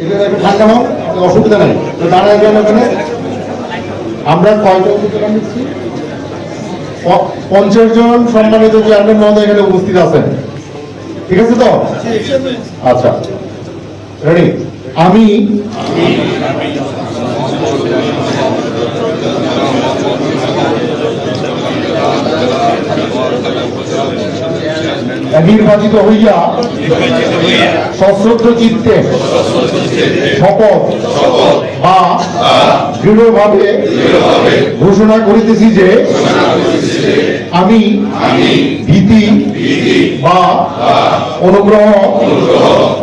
এখানে একটু ঠান্ডা হোক, অসুবিধা নাই। তো দাঁড়ায় গেল ওখানে। আমরা কয়টা উপকরণ দিচ্ছি? 50 জন সম্মানিত চেয়ারম্যান মহোদয় এখানে উপস্থিত আছেন, ঠিক আছে তো? আচ্ছা, রেডি? আমি নির্বাচিত হইয়া সশ্রদ্ধ চিত্তে শপথ বা দৃঢ়ভাবে ঘোষণা করিতেছি যে আমি ভীতি বা অনুগ্রহ,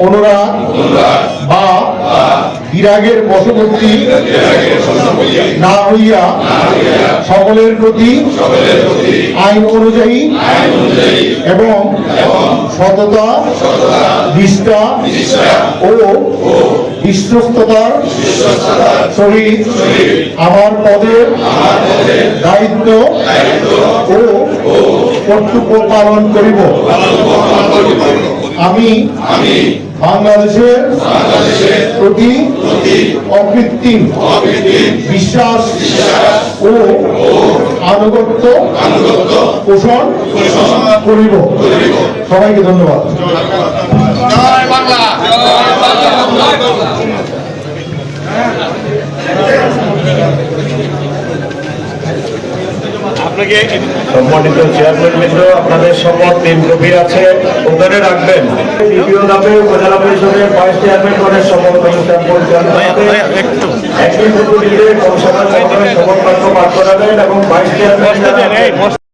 অনুরাগ বা বিরাগের বশবর্তী না হইয়া সকলের প্রতি আইন অনুযায়ী এবং সততা, নিষ্ঠা ও বিশ্বস্ততার সহিত আমার পদের দায়িত্ব ও কর্তব্য পালন করিব। আমি বাংলাদেশের প্রতি অকৃত্রিম বিশ্বাস ও আনুগত্য পোষণ করিব। সবাইকে ধন্যবাদ। আপনাকে সম্মানিত চেয়ারম্যান মিত্র, আপনাদের শপথ 3 কপি আছে, ওখানে রাখবেন। দ্বিতীয় ধাপে উপজেলা পরিষদের ভাইস চেয়ারম্যান পদের শপথ অনুষ্ঠান পরিচালনা একই পদ্ধতিতে শপথ বাক্য পাঠ করাবেন এবং ভাইস চেয়ারম্যান